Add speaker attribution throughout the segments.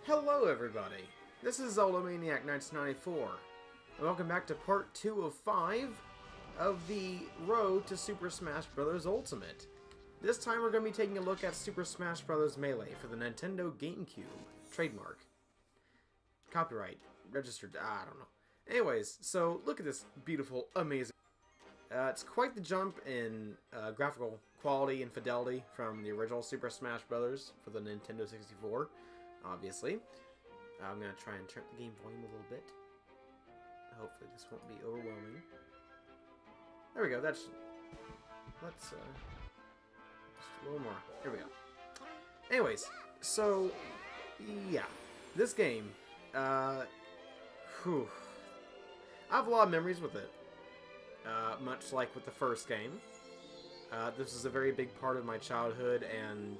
Speaker 1: Hello everybody, this is Maniac 1994, and welcome back to part 2 of 5 of the Road to Super Smash Bros. Ultimate. This time we're going to be taking a look at Super Smash Bros. Melee for the Nintendo GameCube. Trademark. Copyright. Registered. I don't know. Anyways, so look at this beautiful, amazing... it's quite the jump in graphical quality and fidelity from the original Super Smash Bros. For the Nintendo 64. Obviously. I'm going to try and turn the game volume a little bit. Hopefully this won't be overwhelming. There we go. Let's just a little more. Here we go. Anyways, so yeah, this game, I have a lot of memories with it. Much like with the first game. This is a very big part of my childhood and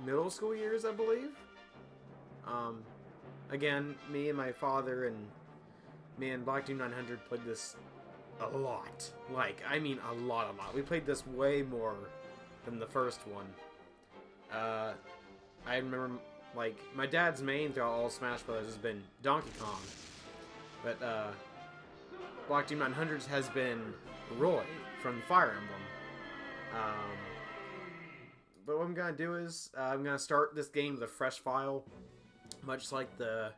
Speaker 1: middle school years, I believe. Again, me and my father and me and Black Dude 900 played this a lot. Like, I mean a lot. We played this way more than the first one. I remember, like, my dad's main throughout all Smash Bros. Has been Donkey Kong. But, Black Dude 900 has been Roy from Fire Emblem. But what I'm going to do is, I'm going to start this game with a fresh file, much like the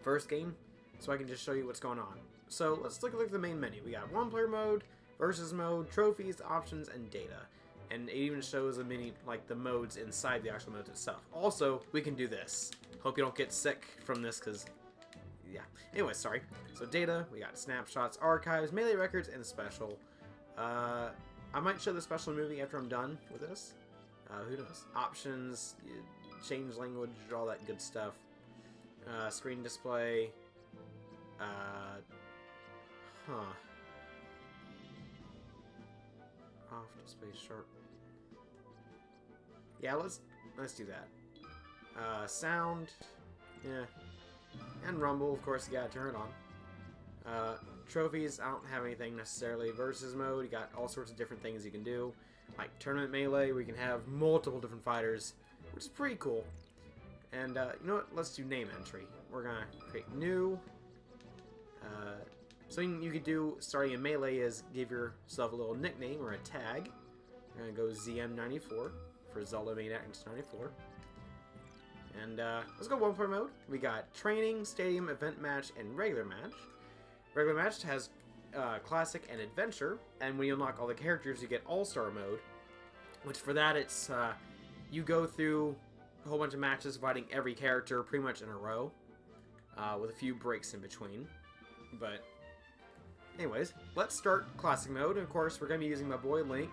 Speaker 1: first game, so I can just show you what's going on. So let's look at the main menu. We got one-player mode, versus mode, trophies, options, and data. And it even shows the modes inside the actual modes itself. Also, we can do this. Hope you don't get sick from this, because, yeah. Anyway, sorry. So data, we got snapshots, archives, melee records, and special. I might show the special movie after I'm done with this. Who knows? Options, change language, all that good stuff. Screen display. Off display sharp. Yeah, let's do that. Sound. Yeah. And rumble, of course, you gotta turn it on. Trophies, I don't have anything necessarily. Versus mode, you got all sorts of different things you can do. Like Tournament Melee, we can have multiple different fighters, which is pretty cool. And, you know what? Let's do name entry. We're gonna create new. Something you could do starting in Melee is give yourself a little nickname or a tag. We're gonna go ZM94 for Zelda Maniac 94. And, let's go one-player mode. We got Training, Stadium, Event Match, and Regular Match. Regular Match has Classic and Adventure, and when you unlock all the characters, you get All-Star Mode, which for that, it's, you go through a whole bunch of matches fighting every character pretty much in a row, with a few breaks in between. But, anyways, let's start Classic Mode, and of course, we're going to be using my boy Link.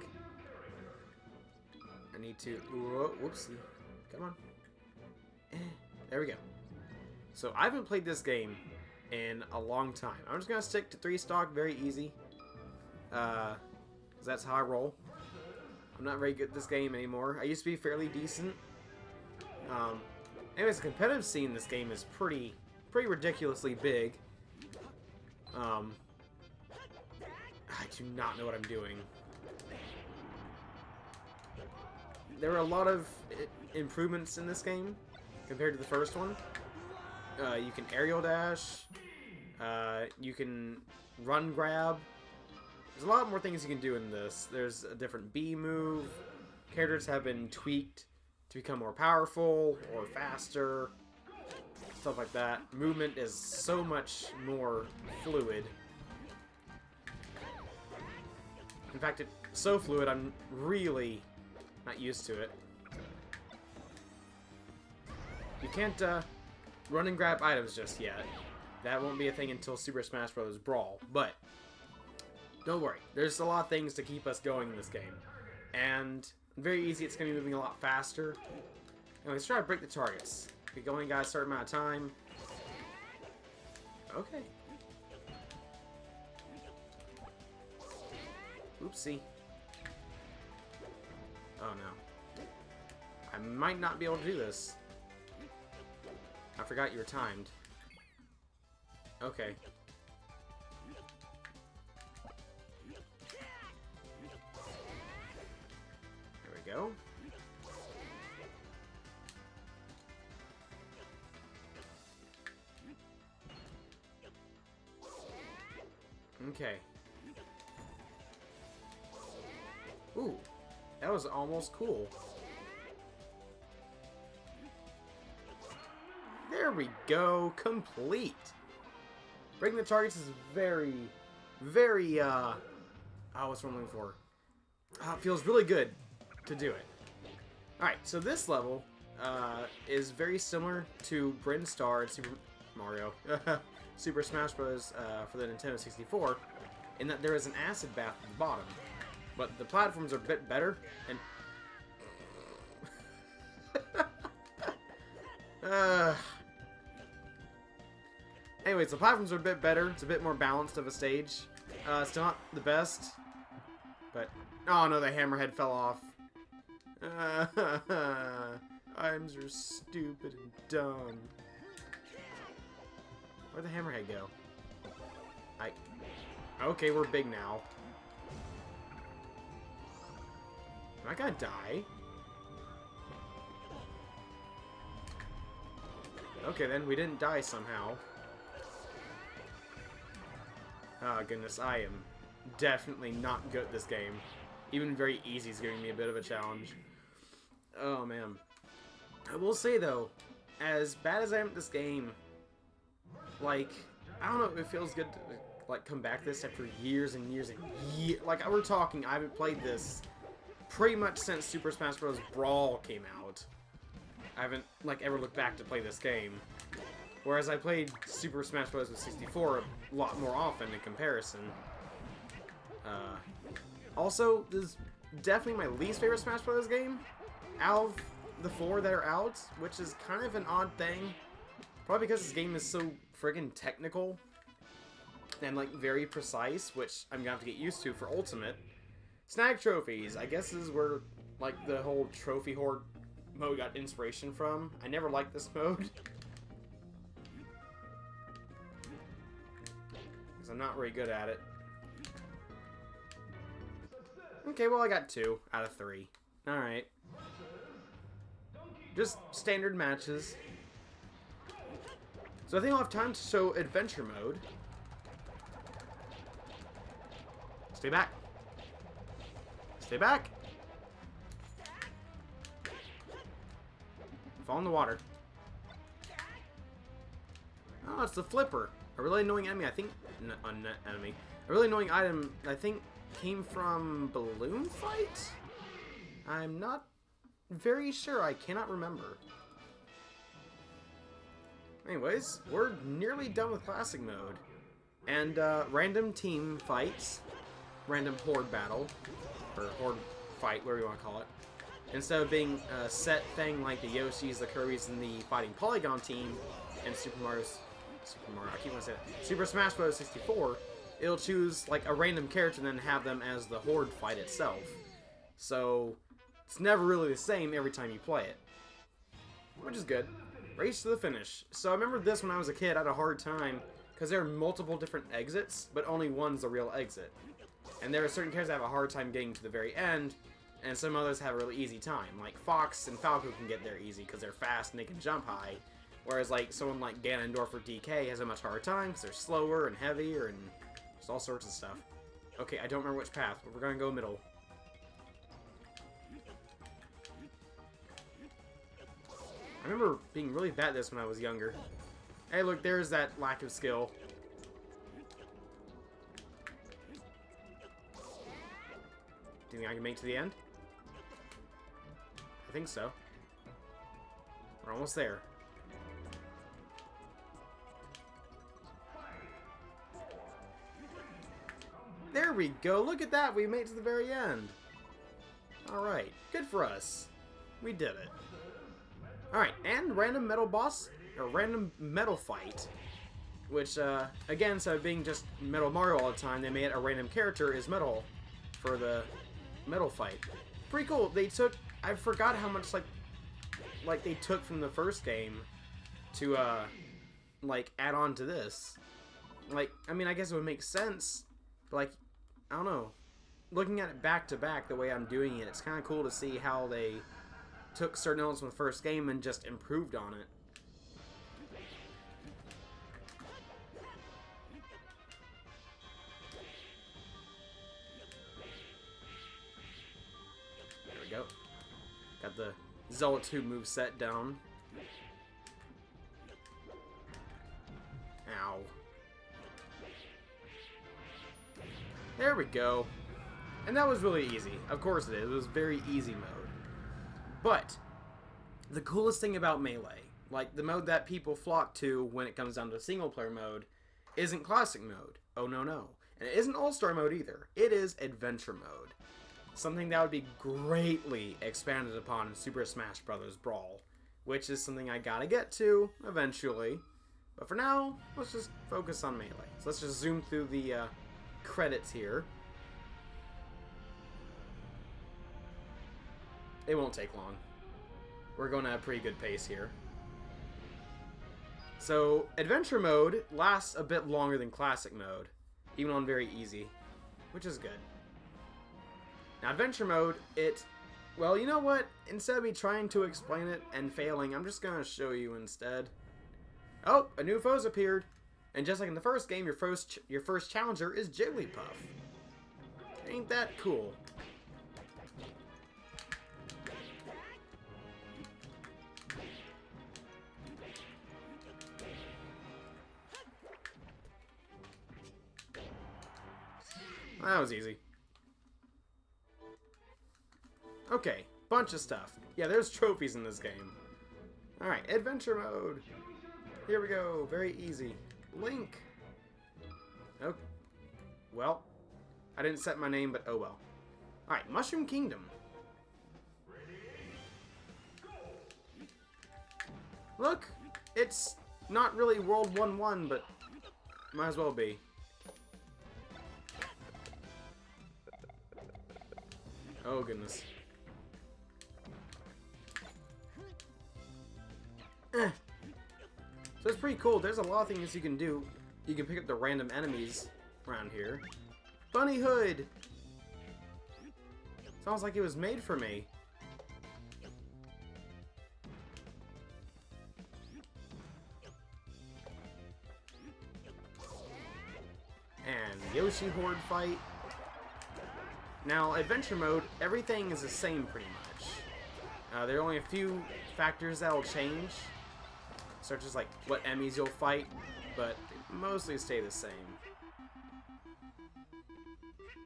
Speaker 1: I need to, whoopsie, come on. There we go. So, I haven't played this game in a long time. I'm just gonna stick to 3-stock, very easy. Because that's how I roll. I'm not very good at this game anymore. I used to be fairly decent. Anyways, the competitive scene in this game is pretty ridiculously big. I do not know what I'm doing. There were a lot of improvements in this game compared to the first one. You can aerial dash, you can run grab. There's a lot more things you can do in this. There's a different B move. Characters have been tweaked to become more powerful or faster. Stuff like that. Movement is so much more fluid. In fact, it's so fluid I'm really not used to it. You can't, run and grab items just yet. That won't be a thing until Super Smash Bros. Brawl. But, don't worry. There's a lot of things to keep us going in this game. And, very easy, it's going to be moving a lot faster. Anyway, let's try to break the targets. We only got a certain amount of time. Okay. Oopsie. Oh no. I might not be able to do this. I forgot you were timed. Okay. There we go. Okay. Ooh, that was almost cool. There we go, complete. Breaking the targets is very, very, what's what I'm looking for? It feels really good to do it. Alright, so this level, is very similar to Bryn Star and Super Mario, Super Smash Bros. For the Nintendo 64, in that there is an acid bath at the bottom. But the platforms are a bit better, and... Anyways, the platforms are a bit better. It's a bit more balanced of a stage. Still not the best, but... Oh no, the hammerhead fell off. I'm so stupid and dumb. Where'd the hammerhead go? Okay, we're big now. Am I gonna die? Okay, then we didn't die somehow. Oh goodness, I am definitely not good at this game. Even very easy is giving me a bit of a challenge. Oh man. I will say though, as bad as I am at this game, like, I don't know, it feels good to like come back to this after years and years and years. Like, we're talking, I haven't played this pretty much since Super Smash Bros. Brawl came out. I haven't like ever looked back to play this game. Whereas I played Super Smash Bros. With 64 a lot more often in comparison. Also, this is definitely my least favorite Smash Bros. Game out of the 4 that are out, which is kind of an odd thing. Probably because this game is so friggin' technical and like very precise, which I'm gonna have to get used to for Ultimate. Snag trophies. I guess this is where like the whole trophy horde mode got inspiration from. I never liked this mode. Because I'm not very good at it. Okay, well I got 2 out of 3. Alright. Just standard matches. So I think I'll have time to show adventure mode. Stay back. Stay back. Fall in the water. Oh, it's the flipper. A really annoying enemy, I think. Enemy. A really annoying item, I think, came from Balloon Fight? I'm not very sure. I cannot remember. Anyways, we're nearly done with Classic Mode. And, random team fights. Random horde battle. Or horde fight, whatever you want to call it. Instead of being a set thing like the Yoshis, the Kirby's, and the Fighting Polygon team in Super Mario, I keep wanting to say that. Super Smash Bros. 64, it'll choose like a random character and then have them as the horde fight itself. So, it's never really the same every time you play it. Which is good. Race to the finish. So I remember this when I was a kid. I had a hard time because there are multiple different exits, but only one's the real exit. And there are certain characters that have a hard time getting to the very end, and some others have a really easy time. Like Fox and Falco can get there easy because they're fast and they can jump high. Whereas like someone like Ganondorf or DK has a much harder time because they're slower and heavier and just all sorts of stuff. Okay, I don't remember which path, but we're going to go middle. I remember being really bad at this when I was younger. Hey, look, there's that lack of skill. Do you think I can make it to the end? I think so. We're almost there. There we go. Look at that. We made it to the very end. Alright. Good for us. We did it. Alright, and random metal boss, or random metal fight, which, again, instead of being just Metal Mario all the time, they made a random character is Metal for the metal fight. Pretty cool. They took, I forgot how much, like they took from the first game to, like, add on to this. Like, I mean, I guess it would make sense, but, like, I don't know. Looking at it back to back the way I'm doing it, it's kind of cool to see how they took certain elements from the first game and just improved on it. Got the Zelda 2 moveset down. Ow. There we go. And that was really easy. Of course it is. It was very easy mode. But the coolest thing about Melee, like the mode that people flock to when it comes down to single player mode, isn't classic mode. Oh no no. And it isn't all-star mode either. It is adventure mode. Something that would be greatly expanded upon in Super Smash Bros. Brawl, which is something I gotta get to eventually. But for now, let's just focus on Melee. So let's just zoom through the credits here. It won't take long. We're going at a pretty good pace here. So, adventure mode lasts a bit longer than classic mode, even on very easy, which is good. Now, adventure mode, well, you know what? Instead of me trying to explain it and failing, I'm just going to show you instead. Oh, a new foe's appeared. And just like in the first game, your first challenger is Jigglypuff. Ain't that cool? That was easy. Okay, bunch of stuff. Yeah, there's trophies in this game. Alright, adventure mode. Here we go, very easy. Link. Oh, well, I didn't set my name, but oh well. Alright, Mushroom Kingdom. Look, it's not really World 1-1, but might as well be. Oh, goodness. So it's pretty cool. There's a lot of things you can do. You can pick up the random enemies around here. Bunny Hood! Sounds like it was made for me. And Yoshi Horde fight. Now, adventure mode, everything is the same pretty much. There are only a few factors that will change, such as like what enemies you'll fight, but they mostly stay the same.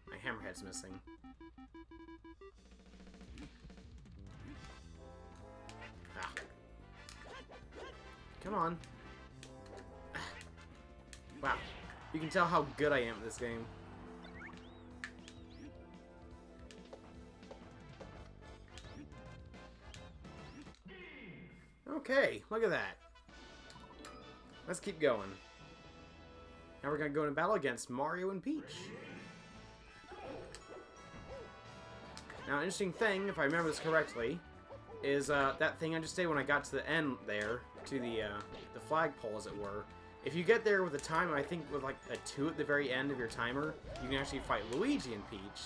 Speaker 1: My hammerhead's missing. Ah. Come on. Wow. You can tell how good I am at this game. Okay, look at that. Let's keep going. Now we're going to go into battle against Mario and Peach. Now, an interesting thing, if I remember this correctly, is that thing I just did when I got to the end there, to the flagpole, as it were. If you get there with a timer, I think with like a 2 at the very end of your timer, you can actually fight Luigi and Peach.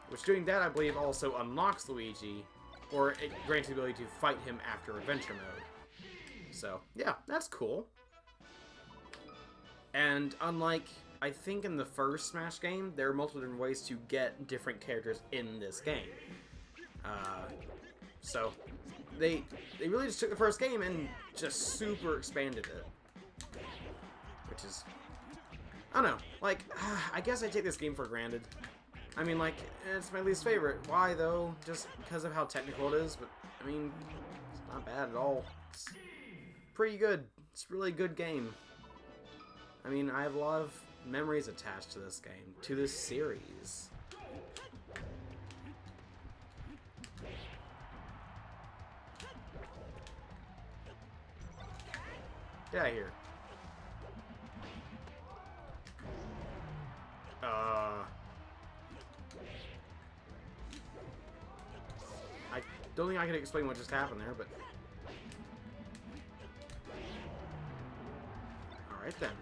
Speaker 1: Which doing that, I believe, also unlocks Luigi, or it grants the ability to fight him after adventure mode. So, yeah, that's cool. And unlike, I think in the first Smash game, there are multiple different ways to get different characters in this game. So, they really just took the first game and just super expanded it. Which is, I don't know, like, I guess I take this game for granted. I mean, like, it's my least favorite. Why, though? Just because of how technical it is, but, I mean, it's not bad at all. It's pretty good. It's a really good game. I mean, I have a lot of memories attached to this game, to this series. Get out of here. I don't think I can explain what just happened there, but... Alright then.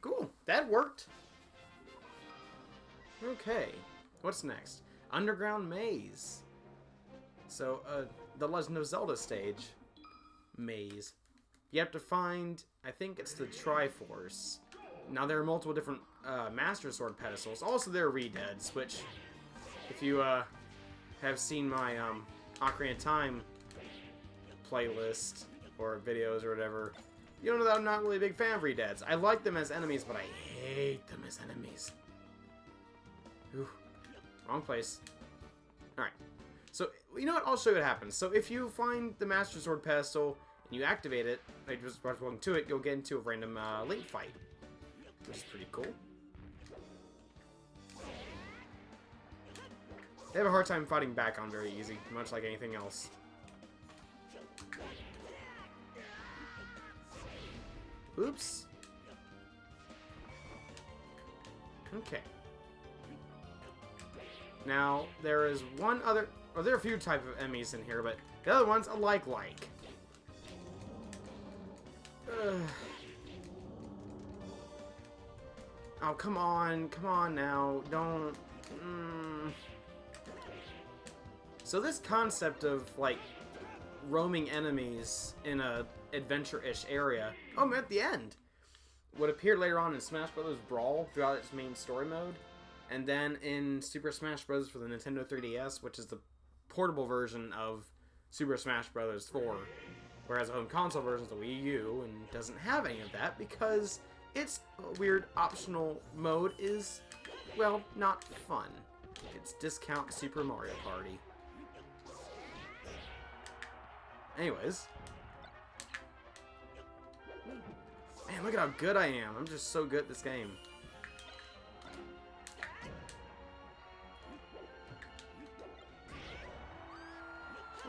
Speaker 1: Cool, that worked. Okay, what's next? Underground Maze. So, the Legend of Zelda stage. Maze. You have to find, I think it's the Triforce. Now, there are multiple different Master Sword pedestals. Also, there are Redeads, which, if you have seen my Ocarina of Time playlist or videos or whatever, you know that I'm not really a big fan of Redeads. I like them as enemies, but I hate them as enemies. Ooh, wrong place. Alright. So, you know what? I'll show you what happens. So, if you find the Master Sword pedestal and you activate it, like just walking to it, you'll get into a random Link fight, which is pretty cool. They have a hard time fighting back on very easy, much like anything else. Oops. Okay. Now, there is one other... Well, there are a few types of enemies in here, but the other ones, I like. Oh, come on now, don't... So this concept of, like, roaming enemies in a adventure-ish area, oh, I'm at the end, would appear later on in Smash Bros. Brawl throughout its main story mode, and then in Super Smash Bros. For the Nintendo 3DS, which is the portable version of Super Smash Bros. 4, whereas the home console version is the Wii U and doesn't have any of that because its weird optional mode is, well, not fun. It's discount Super Mario Party. Anyways. Man, look at how good I am. I'm just so good at this game.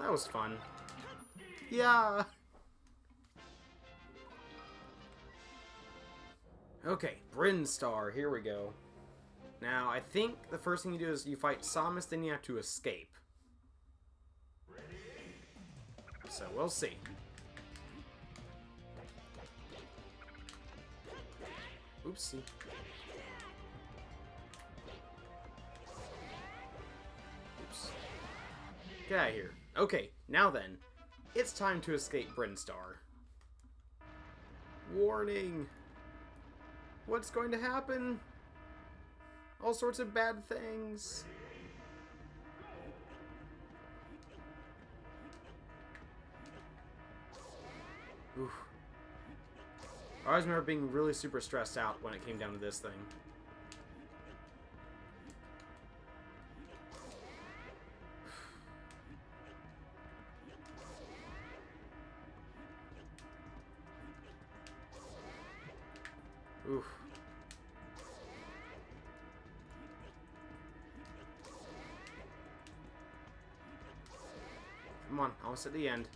Speaker 1: That was fun. Yeah. Okay, Bryn Star. Here we go. Now, I think the first thing you do is you fight Samus, then you have to escape. So, we'll see. Oopsie. Oops. Get out of here. Okay, now then. It's time to escape Bryn Star. Warning! What's going to happen? All sorts of bad things. Oof. I always remember being really super stressed out when it came down to this thing. Oof. Come on, almost at the end.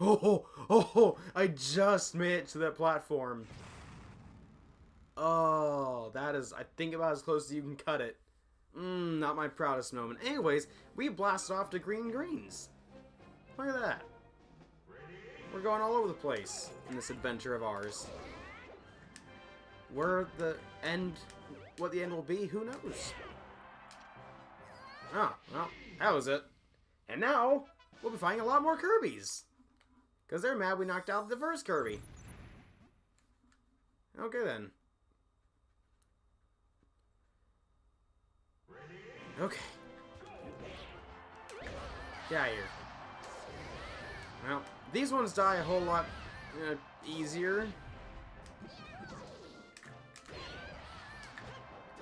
Speaker 1: Oh, I just made it to that platform. Oh, that is, I think, about as close as you can cut it. Not my proudest moment. Anyways, we blasted off to Green Greens. Look at that. We're going all over the place in this adventure of ours. Where the end, what the end will be, who knows? Oh, well, that was it. And now, we'll be finding a lot more Kirbys. Because they're mad we knocked out the first Kirby. Okay, then. Okay. Get out of here. Well, these ones die a whole lot easier.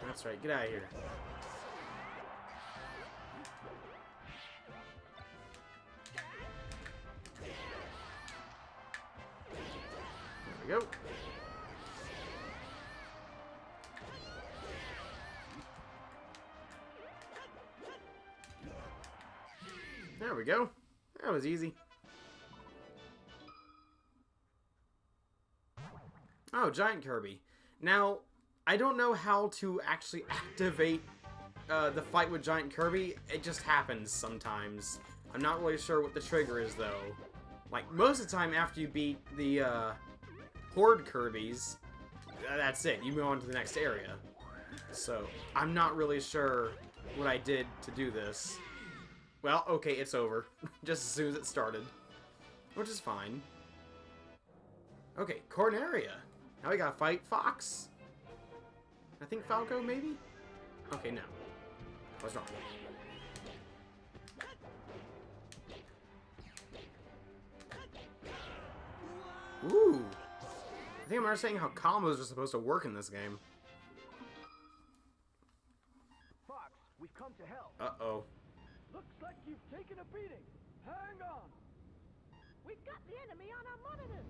Speaker 1: That's right, get out of here. There we go. There we go. That was easy. Oh, Giant Kirby. Now, I don't know how to actually activate the fight with Giant Kirby. It just happens sometimes. I'm not really sure what the trigger is, though. Like, most of the time after you beat the Horde Kirbys, that's it. You move on to the next area. So, I'm not really sure what I did to do this. Well, okay, it's over. Just as soon as it started. Which is fine. Okay, Corneria. Now we gotta fight Fox. I think Falco, maybe? Okay, no. I was wrong. Ooh! I think I'm understanding how combos are supposed to work in this game.
Speaker 2: Fox, we've come to help.
Speaker 1: Uh-oh.
Speaker 2: Looks like you've taken a beating. Hang on. We've got the enemy on our monitors.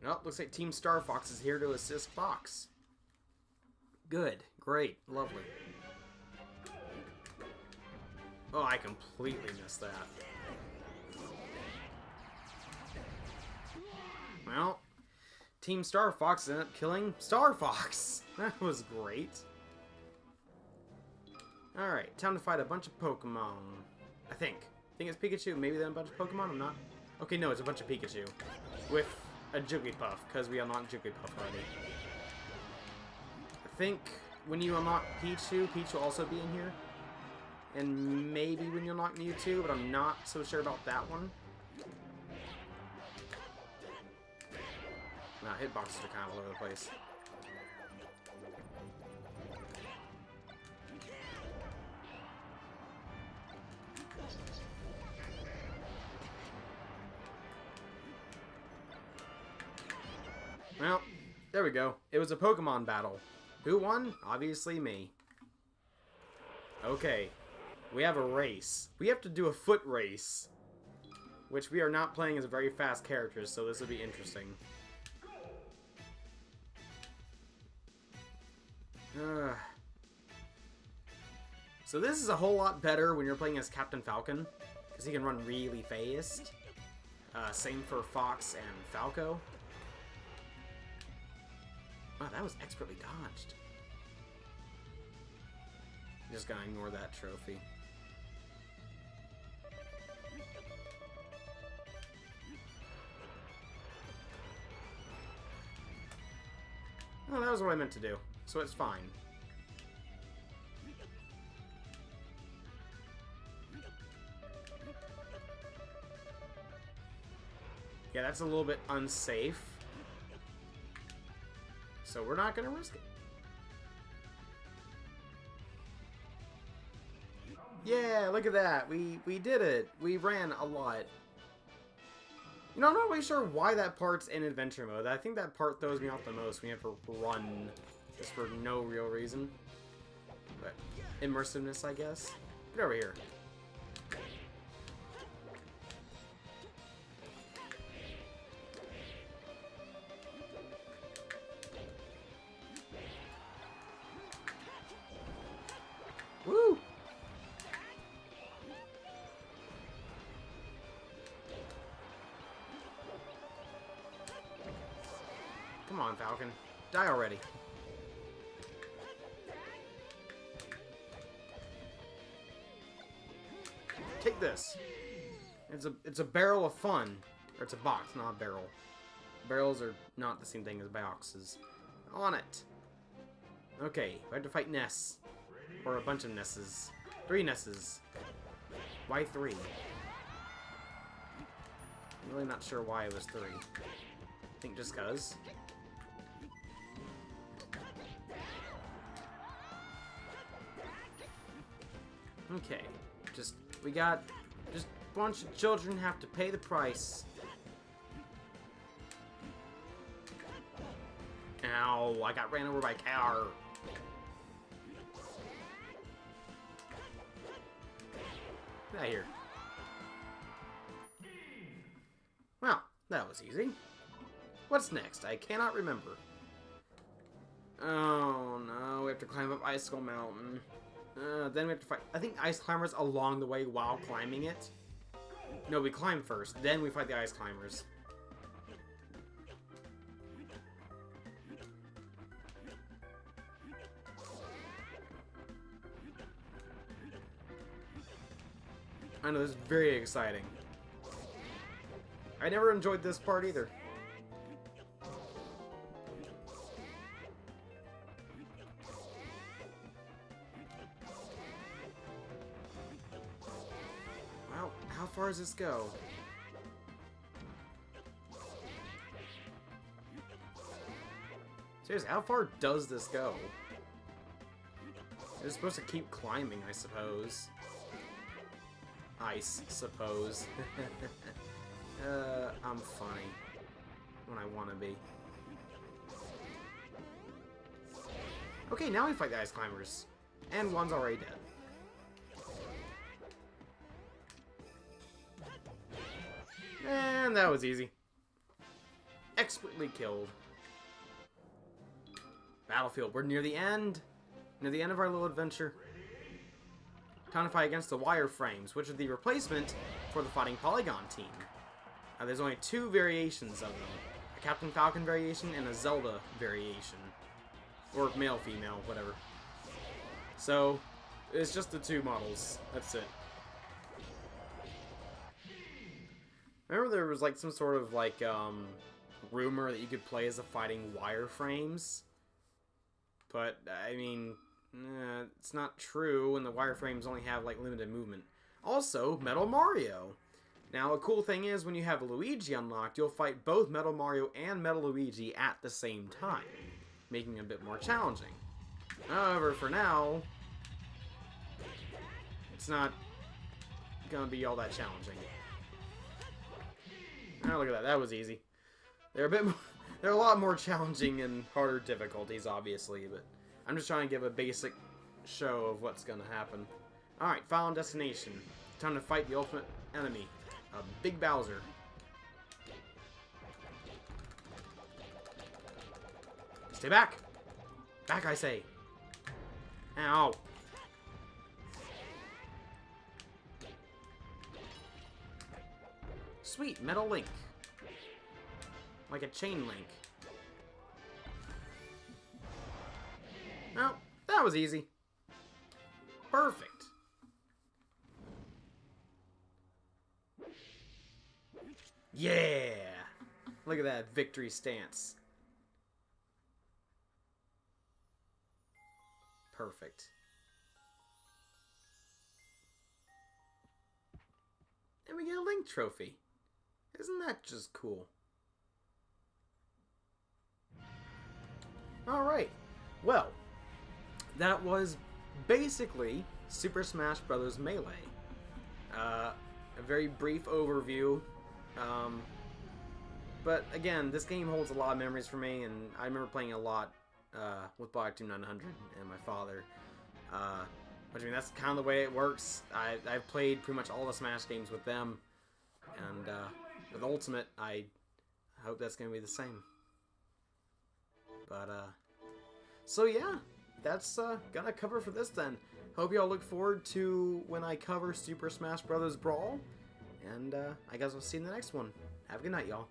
Speaker 1: Well, looks like Team Star Fox is here to assist Fox. Good. Great. Lovely. Oh, I completely missed that. Well, Team Star Fox ended up killing Star Fox. That was great. Alright, time to fight a bunch of Pokemon. I think it's Pikachu, maybe then a bunch of Pokemon, I'm not. Okay, no, it's a bunch of Pikachu. With a Jigglypuff, because we unlocked Jigglypuff already. I think when you unlock Pichu, Peach will also be in here. And maybe when you unlock Mewtwo, but I'm not so sure about that one. Nah, hitboxes are kind of all over the place. Well, there we go. It was a Pokemon battle. Who won? Obviously me. Okay. We have a race. We have to do a foot race. Which we are not playing as very fast characters, so this will be interesting. So this is a whole lot better when you're playing as Captain Falcon, because he can run really fast. Same for Fox and Falco. Wow, that was expertly dodged. Just gonna ignore that trophy. Oh, that was what I meant to do, so it's fine. Yeah, that's a little bit unsafe. So we're not gonna risk it. Yeah, look at that. We did it. We ran a lot. You know, I'm not really sure why that part's in adventure mode. I think that part throws me off the most when you have to run just for no real reason. But immersiveness, I guess. Get over here. Woo! Come on, Falcon. Die already. Take this. It's a barrel of fun. Or it's a box, not a barrel. Barrels are not the same thing as boxes. On it. Okay, we have to fight Ness. Or a bunch of Nesses. 3 Nesses. Why 3? I'm really not sure why it was 3. I think just 'cause. Okay. Just a bunch of children have to pay the price. Ow, I got ran over by a car. Get out of here. Well, that was easy. What's next? I cannot remember. Oh no, we have to climb up Icicle Mountain. Then we have to fight, I think, ice climbers along the way while climbing it. No, we climb first, then we fight the ice climbers. I know, this is very exciting. I never enjoyed this part either. Well, how far does this go? So Seriously, how far does this go? You're supposed to keep climbing, I suppose. Suppose. I'm funny. When I want to be. Okay, now we fight the ice climbers. And one's already dead. And that was easy. Expertly killed. Battlefield, we're near the end. Near the end of our little adventure. Time to fight against the wireframes, which are the replacement for the Fighting Polygon team. There's only 2 variations of them. A Captain Falcon variation and a Zelda variation. Or male-female, whatever. So, it's just the 2 models. That's it. Remember there was like some sort of like, rumor that you could play as the fighting wireframes? But, I mean, it's not true when the wireframes only have like limited movement. Also, Metal Mario. Now, a cool thing is when you have Luigi unlocked, you'll fight both Metal Mario and Metal Luigi at the same time, making it a bit more challenging. However, for now, it's not gonna be all that challenging. Oh, look at that. That was easy. They're a lot more challenging and harder difficulties, obviously, but I'm just trying to give a basic show of what's gonna happen. Alright, Final Destination. Time to fight the ultimate enemy, Big Bowser. Stay back! Back, I say! Ow! Sweet, Metal Link. Like a chain link. Oh, that was easy. Perfect. Yeah! Look at that victory stance. Perfect. And we get a Link trophy. Isn't that just cool? Alright. Well, that was basically Super Smash Bros. Melee. A very brief overview. But again, this game holds a lot of memories for me, and I remember playing a lot with Black Team 900 and my father. Which, I mean, that's kind of the way it works. I've played pretty much all the Smash games with them, and with Ultimate, I hope that's going to be the same. But, so yeah, that's gonna cover for this then. Hope y'all look forward to when I cover Super Smash Bros. Brawl, and I guess I'll see you in the next one. Have a good night, y'all.